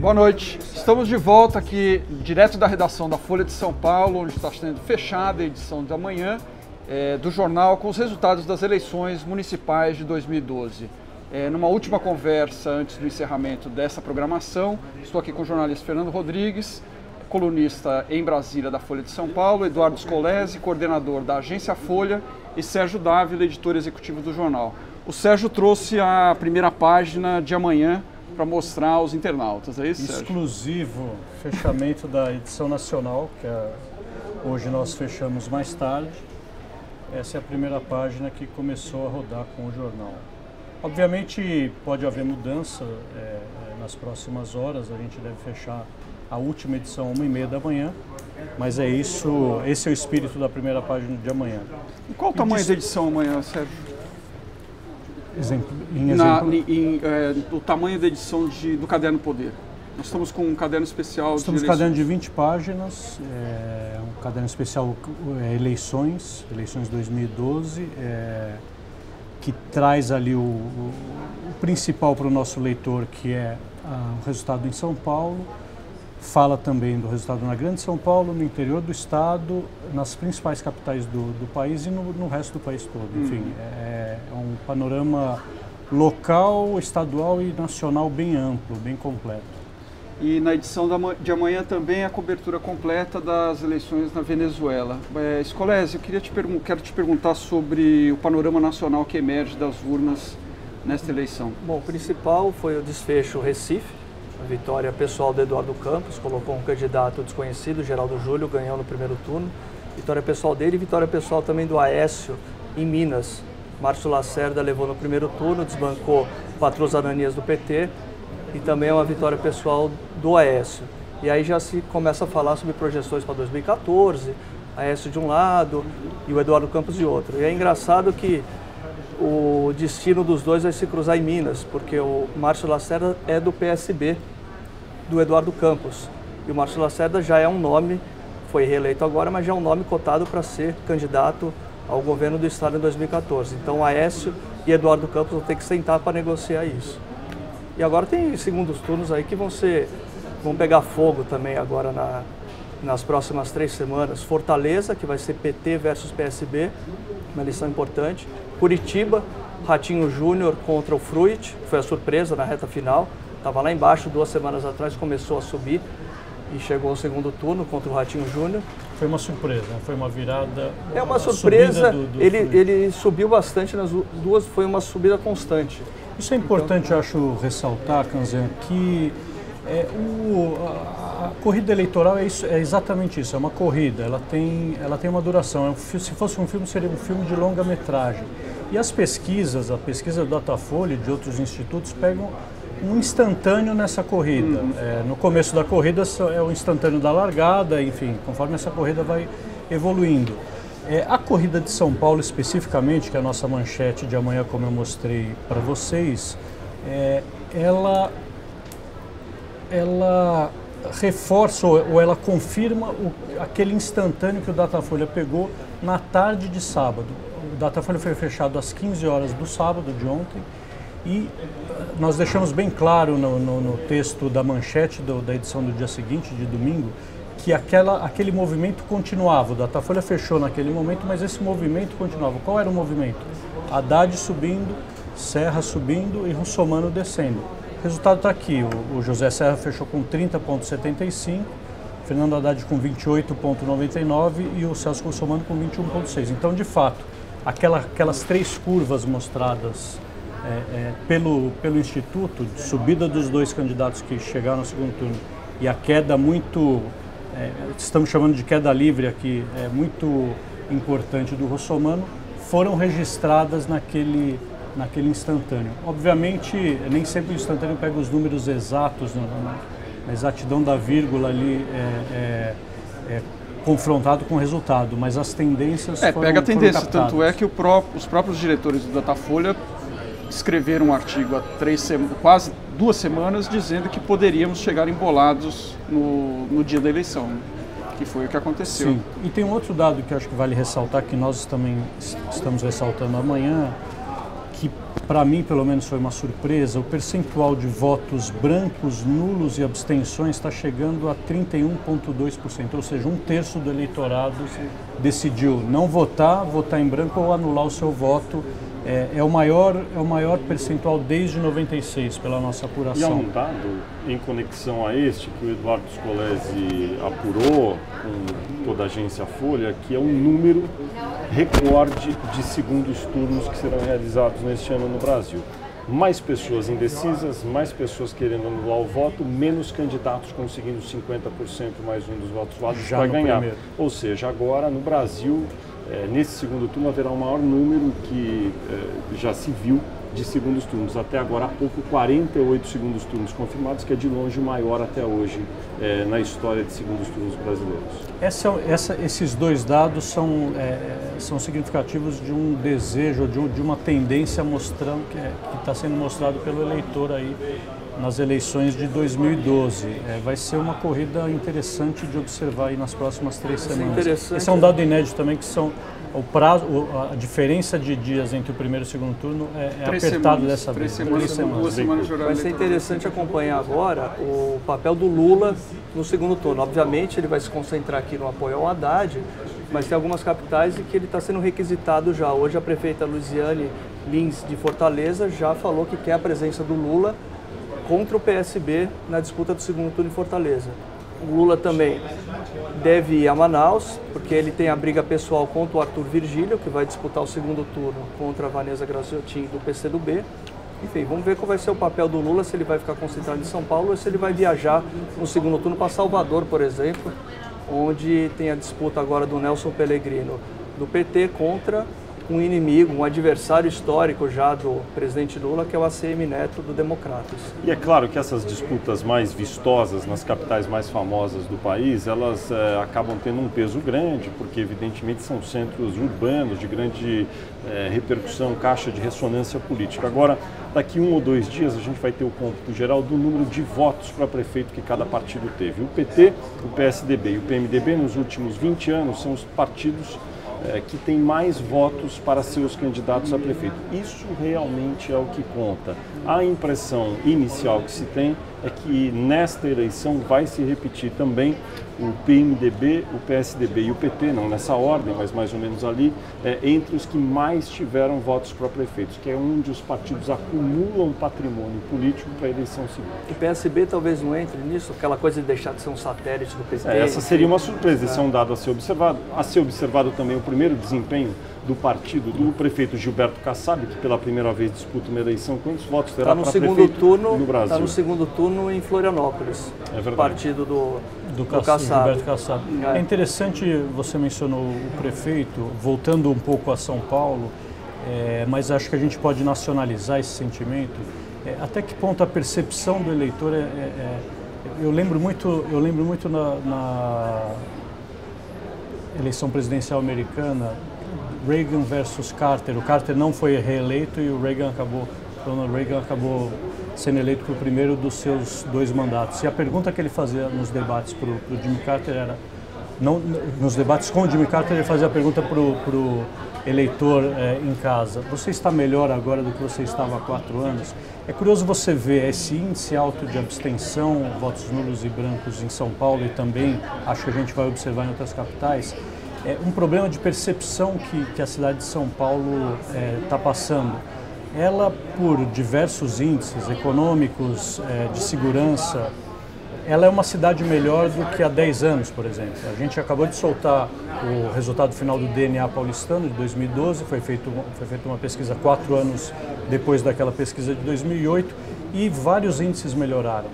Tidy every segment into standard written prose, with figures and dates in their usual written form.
Boa noite. Estamos de volta aqui, direto da redação da Folha de São Paulo, onde está sendo fechada a edição da manhã do jornal com os resultados das eleições municipais de 2012. Numa última conversa antes do encerramento dessa programação, estou aqui com o jornalista Fernando Rodrigues, colunista em Brasília da Folha de São Paulo, Eduardo Scolese, coordenador da Agência Folha, e Sérgio Dávila, editor executivo do jornal. O Sérgio trouxe a primeira página de amanhã para mostrar aos internautas, é isso, Sérgio? Exclusivo, fechamento da edição nacional, que hoje nós fechamos mais tarde. Essa é a primeira página que começou a rodar com o jornal. Obviamente pode haver mudança nas próximas horas, a gente deve fechar a última edição 1h30 da manhã, mas é isso, esse é o espírito da primeira página de amanhã. E qual o tamanho da edição amanhã, Sérgio? O tamanho da edição do Caderno Poder. Nós estamos com um caderno especial Estamos com um caderno de 20 páginas, um caderno especial eleições 2012, que traz ali o principal para o nosso leitor, que é o resultado em São Paulo. Fala também do resultado na Grande São Paulo, no interior do estado, nas principais capitais do país e no resto do país todo. Enfim, é um panorama local, estadual e nacional bem amplo, bem completo. E na edição de amanhã também a cobertura completa das eleições na Venezuela. Scolese, eu quero te perguntar sobre o panorama nacional que emerge das urnas nesta eleição. Bom, o principal foi o desfecho Recife. A vitória pessoal do Eduardo Campos, colocou um candidato desconhecido, Geraldo Júlio, ganhou no primeiro turno. Vitória pessoal dele e vitória pessoal também do Aécio, em Minas. Márcio Lacerda levou no primeiro turno, desbancou Patrus Ananias do PT, e também é uma vitória pessoal do Aécio. E aí já se começa a falar sobre projeções para 2014, Aécio de um lado e o Eduardo Campos de outro. E é engraçado que o destino dos dois vai se cruzar em Minas, porque o Márcio Lacerda é do PSB, do Eduardo Campos. E o Márcio Lacerda já é um nome, foi reeleito agora, mas já é um nome cotado para ser candidato ao governo do estado em 2014. Então Aécio e Eduardo Campos vão ter que sentar para negociar isso. E agora tem segundos turnos aí que vão pegar fogo também agora nas próximas 3 semanas. Fortaleza, que vai ser PT versus PSB, uma eleição importante. Curitiba, Ratinho Júnior contra o Fruit, foi a surpresa na reta final. Estava lá embaixo 2 semanas atrás, começou a subir e chegou ao segundo turno contra o Ratinho Júnior. Foi uma surpresa, foi uma virada. É uma surpresa, ele subiu bastante nas duas, foi uma subida constante. Isso é importante, eu acho, ressaltar, Kanzan, que a corrida eleitoral é exatamente isso, é uma corrida, ela tem uma duração. Se fosse um filme, seria um filme de longa-metragem. E as pesquisas, a pesquisa do Datafolha e de outros institutos pegam um instantâneo nessa corrida. No começo da corrida é o instantâneo da largada, enfim, conforme essa corrida vai evoluindo. A corrida de São Paulo especificamente, que é a nossa manchete de amanhã, como eu mostrei para vocês, ela reforça ou ela confirma aquele instantâneo que o Datafolha pegou na tarde de sábado. O Datafolha foi fechado às 15 horas do sábado de ontem e nós deixamos bem claro no texto da manchete da edição do dia seguinte, de domingo, que aquele movimento continuava. O Datafolha fechou naquele momento, mas esse movimento continuava. Qual era o movimento? Haddad subindo, Serra subindo e Russomano descendo. O resultado está aqui, o José Serra fechou com 30,75, Fernando Haddad com 28,99 e o Celso Russomano com 21,6. Então, de fato, aquelas 3 curvas mostradas pelo Instituto, de subida dos 2 candidatos que chegaram ao segundo turno e a queda muito, estamos chamando de queda livre aqui, muito importante do Russomano, foram registradas naquele instantâneo. Obviamente, nem sempre o instantâneo pega os números exatos, na exatidão da vírgula ali confrontado com o resultado, mas as tendências pega a tendência, foram tanto é que os próprios diretores do Datafolha escreveram um artigo há quase 2 semanas dizendo que poderíamos chegar embolados no dia da eleição, que foi o que aconteceu. Sim, e tem um outro dado que eu acho que vale ressaltar, que nós também estamos ressaltando amanhã, que para mim pelo menos foi uma surpresa, o percentual de votos brancos, nulos e abstenções está chegando a 31,2%, ou seja, 1/3 do eleitorado decidiu não votar, votar em branco ou anular o seu voto. É o maior percentual desde 96, pela nossa apuração. E há um dado em conexão a este, que o Eduardo Scolesi apurou com toda a agência Folha, que é um número recorde de segundos turnos que serão realizados neste ano no Brasil. Mais pessoas indecisas, mais pessoas querendo anular o voto, menos candidatos conseguindo 50% mais um dos votos válidos para ganhar. Primeiro. Ou seja, agora no Brasil, nesse segundo turno haverá o maior número que já se viu de segundos turnos. Até agora há pouco, 48 segundos turnos confirmados, que é de longe o maior até hoje na história de segundos turnos brasileiros. Esses dois dados são significativos de um desejo, de uma tendência mostrando que está sendo mostrado pelo eleitor aí nas eleições de 2012. Vai ser uma corrida interessante de observar aí nas próximas 3 semanas. Esse é um dado inédito também, que são o prazo, a diferença de dias entre o primeiro e o segundo turno é apertado dessa vez. 3 semanas. Vai ser interessante acompanhar agora o papel do Lula no segundo turno. Obviamente ele vai se concentrar aqui no apoio ao Haddad, mas tem algumas capitais em que ele está sendo requisitado já. Hoje a prefeita Luiziane Lins de Fortaleza já falou que quer a presença do Lula contra o PSB na disputa do segundo turno em Fortaleza. O Lula também deve ir a Manaus, porque ele tem a briga pessoal contra o Arthur Virgílio, que vai disputar o segundo turno contra a Vanessa Graziotin do PCdoB. Enfim, vamos ver qual vai ser o papel do Lula, se ele vai ficar concentrado em São Paulo ou se ele vai viajar no segundo turno para Salvador, por exemplo, onde tem a disputa agora do Nelson Pellegrino do PT contra um inimigo, um adversário histórico já do presidente Lula, que é o ACM Neto do Democratas. E é claro que essas disputas mais vistosas nas capitais mais famosas do país, elas acabam tendo um peso grande, porque evidentemente são centros urbanos de grande repercussão, caixa de ressonância política. Agora, daqui 1 ou 2 dias a gente vai ter o cômputo geral do número de votos para prefeito que cada partido teve. O PT, o PSDB e o PMDB nos últimos 20 anos são os partidos que tem mais votos para seus candidatos a prefeito. Isso realmente é o que conta. A impressão inicial que se tem é que nesta eleição vai se repetir também o PMDB, o PSDB e o PT, não nessa ordem, mas mais ou menos ali, entre os que mais tiveram votos para prefeitos, que é onde os partidos acumulam patrimônio político para a eleição seguinte. O PSB talvez não entre nisso, aquela coisa de deixar de ser um satélite do PT. Essa seria uma surpresa, esse é um dado a ser observado. A ser observado também o primeiro desempenho do partido do prefeito Gilberto Kassab, que pela primeira vez disputa uma eleição. Quantos votos terá para prefeito no Brasil? Está no segundo turno em Florianópolis, o partido do Kassab. Gilberto Kassab. É interessante, você mencionou o prefeito, voltando um pouco a São Paulo, mas acho que a gente pode nacionalizar esse sentimento. Até que ponto a percepção do eleitor eu lembro muito na eleição presidencial americana, Reagan versus Carter. O Carter não foi reeleito e o Ronald Reagan acabou sendo eleito para o primeiro dos seus 2 mandatos. E a pergunta que ele fazia nos debates para o Jimmy Carter era, nos debates com o Jimmy Carter, ele fazia a pergunta para o eleitor em casa: você está melhor agora do que você estava há 4 anos? É curioso você ver esse índice alto de abstenção, votos nulos e brancos em São Paulo, e também acho que a gente vai observar em outras capitais. Um problema de percepção que a cidade de São Paulo está passando. Ela, por diversos índices econômicos, de segurança, ela é uma cidade melhor do que há 10 anos, por exemplo. A gente acabou de soltar o resultado final do DNA paulistano de 2012, foi feita uma pesquisa 4 anos depois daquela pesquisa de 2008, e vários índices melhoraram.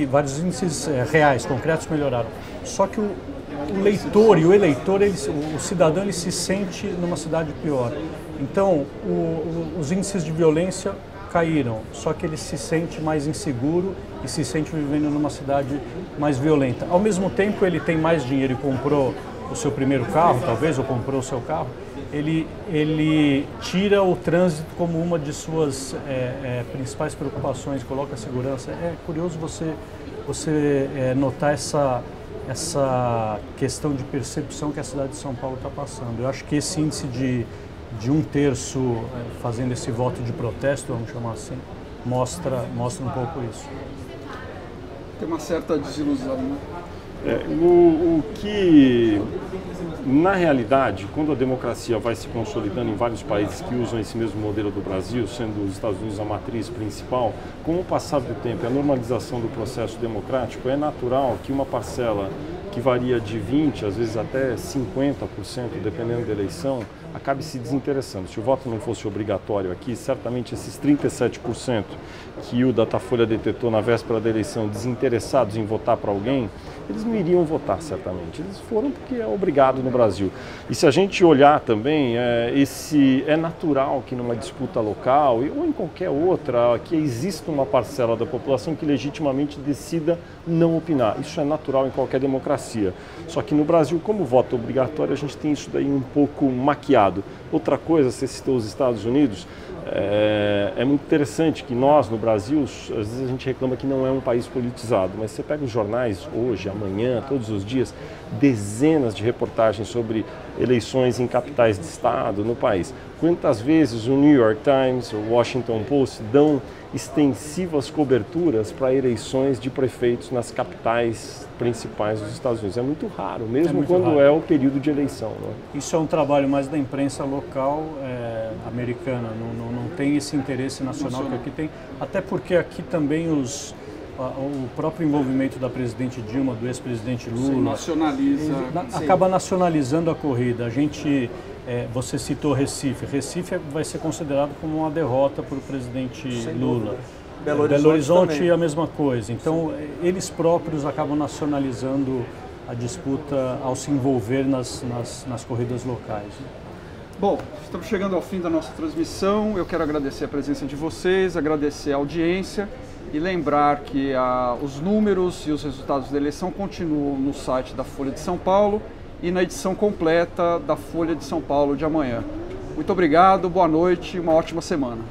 Vários índices reais, concretos melhoraram. Só que o leitor e o eleitor, o cidadão, ele se sente numa cidade pior. Então, os índices de violência caíram, só que ele se sente mais inseguro e se sente vivendo numa cidade mais violenta. Ao mesmo tempo, ele tem mais dinheiro e comprou o seu primeiro carro, talvez, ou comprou o seu carro, ele tira o trânsito como uma de suas principais preocupações, coloca a segurança. É curioso você notar essa questão de percepção que a cidade de São Paulo está passando. Eu acho que esse índice de de 1/3 fazendo esse voto de protesto, vamos chamar assim, mostra um pouco isso. Tem uma certa desilusão, né? O que, na realidade, quando a democracia vai se consolidando em vários países que usam esse mesmo modelo do Brasil, sendo os Estados Unidos a matriz principal, com o passar do tempo e a normalização do processo democrático, é natural que uma parcela que varia de 20%, às vezes até 50%, dependendo da eleição, acabe se desinteressando. Se o voto não fosse obrigatório aqui, certamente esses 37% que o Datafolha detectou na véspera da eleição, desinteressados em votar para alguém, eles não iriam votar certamente. Eles foram porque é obrigado no Brasil. E se a gente olhar também, é natural que numa disputa local ou em qualquer outra, que exista uma parcela da população que legitimamente decida não opinar. Isso é natural em qualquer democracia. Só que no Brasil, como voto obrigatório, a gente tem isso daí um pouco maquiado. Outra coisa, você citou os Estados Unidos, é muito interessante que nós, no Brasil, às vezes a gente reclama que não é um país politizado, mas você pega os jornais hoje, amanhã, todos os dias, dezenas de reportagens sobre eleições em capitais de estado no país. Quantas vezes o New York Times, o Washington Post dão extensivas coberturas para eleições de prefeitos nas capitais principais dos Estados Unidos? É muito raro, mesmo quando é o período de eleição. Né? Isso é um trabalho mais da imprensa local americana, não tem esse interesse nacional que aqui tem, até porque aqui também o próprio envolvimento da presidente Dilma, do ex-presidente Lula, acaba nacionalizando a corrida. A gente, você citou Recife. Recife vai ser considerado como uma derrota para o presidente Lula. Belo Horizonte a mesma coisa. Então, eles próprios acabam nacionalizando a disputa ao se envolver nas corridas locais. Bom, estamos chegando ao fim da nossa transmissão. Eu quero agradecer a presença de vocês, agradecer a audiência e lembrar que os números e os resultados da eleição continuam no site da Folha de São Paulo e na edição completa da Folha de São Paulo de amanhã. Muito obrigado, boa noite e uma ótima semana.